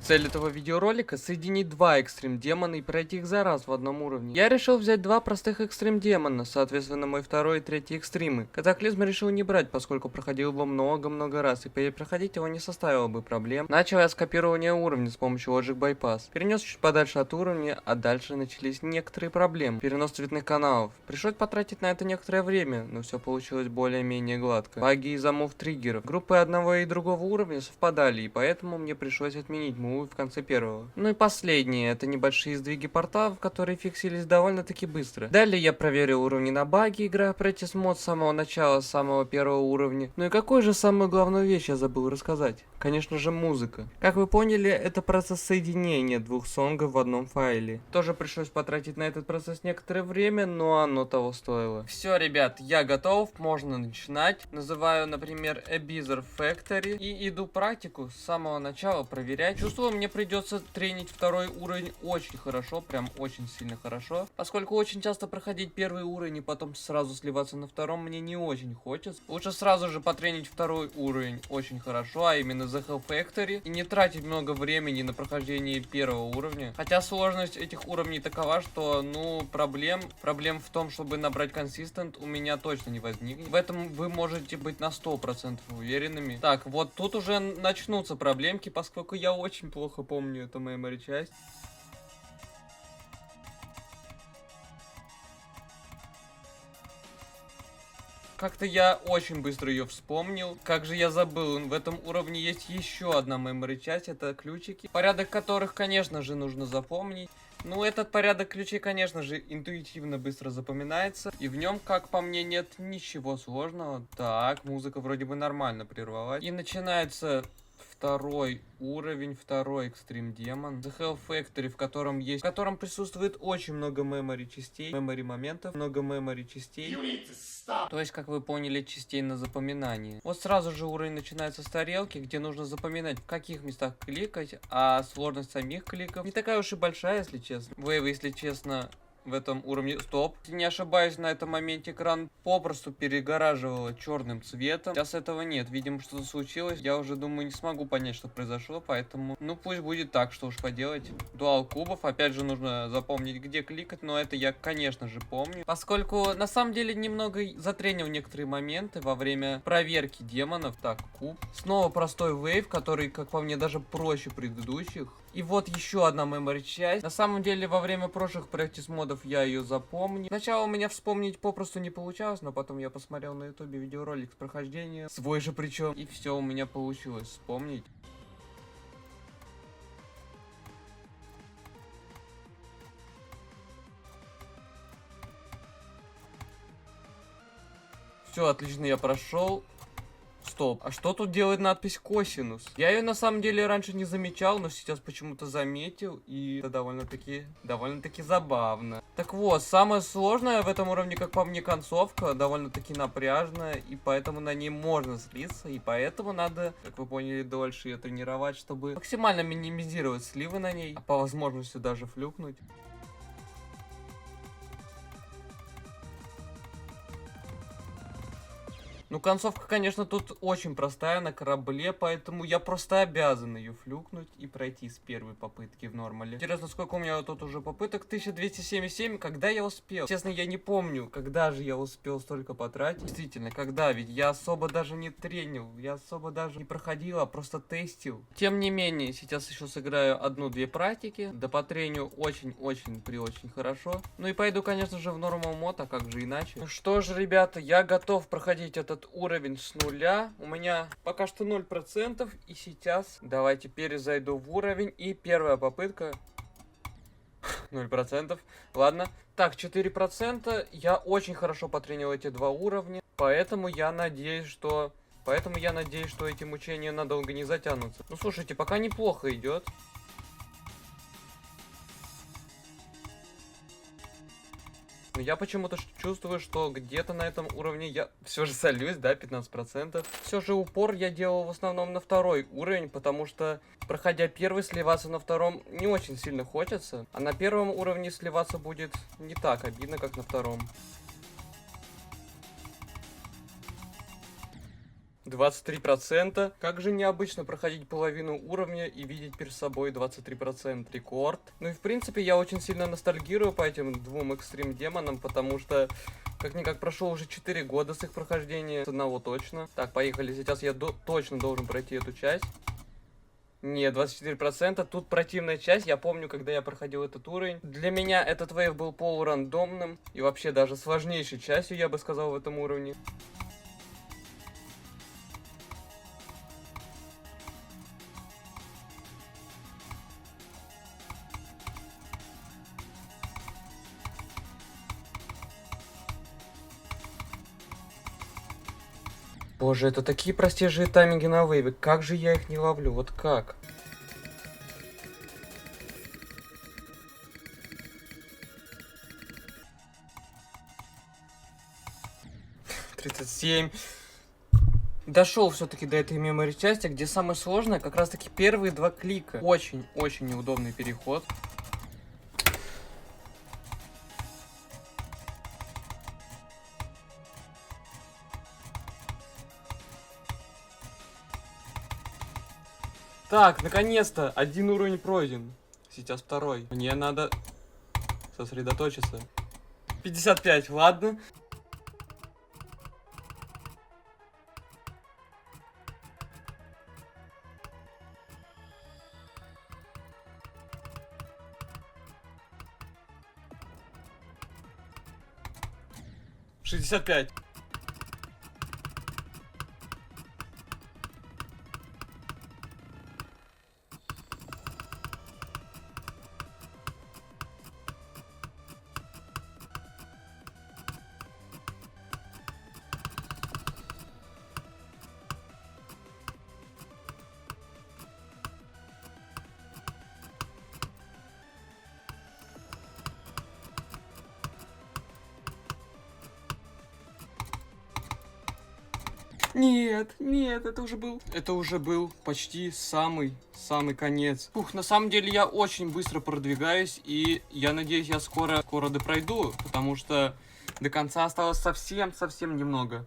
Цель этого видеоролика — соединить два экстрим демона и пройти их за раз в одном уровне. Я решил взять два простых экстрим демона, соответственно мой второй и третий экстримы. Катаклизм решил не брать, поскольку проходил его много-много раз, и перепроходить его не составило бы проблем. Начал я с копирования уровня с помощью Logic Bypass. Перенес чуть подальше от уровня, а дальше начались некоторые проблемы. Перенос цветных каналов. Пришлось потратить на это некоторое время, но все получилось более-менее гладко. Баги из-за мув-триггеров. Группы одного и другого уровня совпадали, и поэтому мне пришлось отменить мувы в конце первого. Ну и последнее, это небольшие сдвиги порталов, которые фиксились довольно-таки быстро. Далее я проверил уровни на баги, играя Practice Mode с самого начала, с самого первого уровня. Ну и какую же самую главную вещь я забыл рассказать? Конечно же, музыка. Как вы поняли, это процесс соединения двух сонгов в одном файле. Тоже пришлось потратить на этот процесс некоторое время, но оно того стоило. Все, ребят, я готов, можно начинать. Называю, например, Abyssal Factory и иду практику с самого начала проверять. Чувствую, мне придется тренить второй уровень очень хорошо, прям очень сильно хорошо. Поскольку очень часто проходить первый уровень и потом сразу сливаться на втором мне не очень хочется. Лучше сразу же потренить второй уровень очень хорошо, а именно The Hell Factory, и не тратить много времени на прохождение первого уровня. Хотя сложность этих уровней такова, что, ну, проблем в том, чтобы набрать консистент, у меня точно не возникнет. В этом вы можете быть на 100% уверенными. Так, вот тут уже начнутся проблемки, поскольку я очень плохо помню эту memory часть. Как-то я очень быстро ее вспомнил. Как же я забыл, в этом уровне есть еще одна memory часть, это ключики, порядок которых, конечно же, нужно запомнить. Ну, этот порядок ключей, конечно же, интуитивно быстро запоминается. И в нем, как по мне, нет ничего сложного. Так, музыка вроде бы нормально прервалась. И начинается второй уровень, второй экстрим демон. The Hell Factory, в котором присутствует очень много memory частей, memory моментов, много memory частей. То есть, как вы поняли, частей на запоминание. Вот сразу же уровень начинается с тарелки, где нужно запоминать, в каких местах кликать, а сложность самих кликов не такая уж и большая, если честно. Вейв, если честно, в этом уровне... Стоп. Если не ошибаюсь, на этом моменте экран попросту перегораживало черным цветом. Сейчас этого нет. Видимо, что-то случилось. Я уже думаю, не смогу понять, что произошло, поэтому... Ну, пусть будет так, что уж поделать. Дуал кубов. Опять же, нужно запомнить, где кликать, но это я, конечно же, помню. Поскольку, на самом деле, немного затренил некоторые моменты во время проверки демонов. Так, куб. Снова простой вейв, который, как по мне, даже проще предыдущих. И вот еще одна memory часть. На самом деле, во время прошлых practice модов я ее запомнил. Сначала у меня вспомнить попросту не получалось, но потом я посмотрел на ютубе видеоролик с прохождения, свой же причем, и все у меня получилось вспомнить. Все, отлично, я прошел. Стоп, а что тут делает надпись косинус? Я ее на самом деле раньше не замечал, но сейчас почему-то заметил, и это довольно-таки забавно. Так вот, самое сложное в этом уровне, как по мне, концовка, довольно-таки напряжная, и поэтому на ней можно слиться, и поэтому надо, как вы поняли, дольше ее тренировать, чтобы максимально минимизировать сливы на ней, а по возможности даже флюкнуть. Ну, концовка, конечно, тут очень простая на корабле, поэтому я просто обязан ее флюкнуть и пройти с первой попытки в нормале. Интересно, сколько у меня тут уже попыток? 1277. Когда я успел? Честно, я не помню, когда же я успел столько потратить. Действительно, когда? Ведь я особо даже не тренил, я особо даже не проходил, а просто тестил. Тем не менее, сейчас еще сыграю одну-две практики, да потреню очень хорошо. Ну и пойду, конечно же, в нормал мод, а как же иначе? Ну что ж, ребята, я готов проходить этот уровень с нуля. У меня пока что 0%. И сейчас давайте перезайду в уровень. И первая попытка. 0%. Ладно. Так, 4%. Я очень хорошо потренил эти два уровня. Поэтому я надеюсь, что эти мучения надолго не затянутся. Ну, слушайте, пока неплохо идет. Но я почему-то чувствую, что где-то на этом уровне я все же солюсь, да, 15%. Все же упор я делал в основном на второй уровень, потому что, проходя первый, сливаться на втором не очень сильно хочется. А на первом уровне сливаться будет не так обидно, как на втором. 23%. Как же необычно проходить половину уровня и видеть перед собой 23%. Рекорд. Ну и в принципе я очень сильно ностальгирую по этим двум экстрим демонам, потому что как-никак прошло уже 4 года с их прохождения. С одного точно. Так, поехали. Сейчас я точно должен пройти эту часть. Не, 24%. Тут противная часть. Я помню, когда я проходил этот уровень. Для меня этот вейв был полурандомным. И вообще даже сложнейшей частью, я бы сказал, в этом уровне. Боже, это такие простейшие тайминги на вейве. Как же я их не ловлю? Вот как? «37». Дошел все-таки до этой мемори части, где самое сложное как раз таки первые два клика. Очень-очень неудобный переход. Так, наконец-то один уровень пройден. Сейчас второй. Мне надо сосредоточиться. 55, ладно. Шестьдесят пять. Нет, нет, это уже был почти самый конец. Ух, на самом деле я очень быстро продвигаюсь, и я надеюсь, я скоро допройду, потому что до конца осталось совсем немного.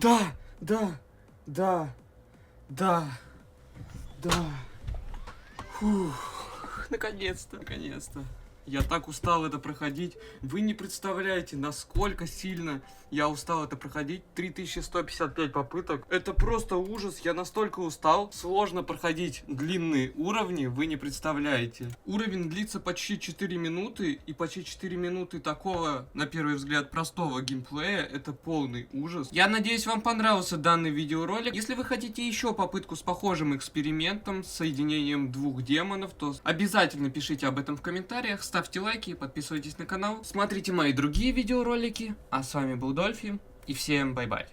Да, да, да, да, да. Фух, наконец-то, наконец-то. Я так устал это проходить. Вы не представляете, насколько сильно я устал это проходить. 3155 попыток. Это просто ужас. Я настолько устал. Сложно проходить длинные уровни, вы не представляете. Уровень длится почти 4 минуты. И почти 4 минуты такого, на первый взгляд, простого геймплея. Это полный ужас. Я надеюсь, вам понравился данный видеоролик. Если вы хотите еще попытку с похожим экспериментом, с соединением двух демонов, то обязательно пишите об этом в комментариях. Ставьте лайки, подписывайтесь на канал, смотрите мои другие видеоролики. А с вами был Дольфи, и всем бай-бай.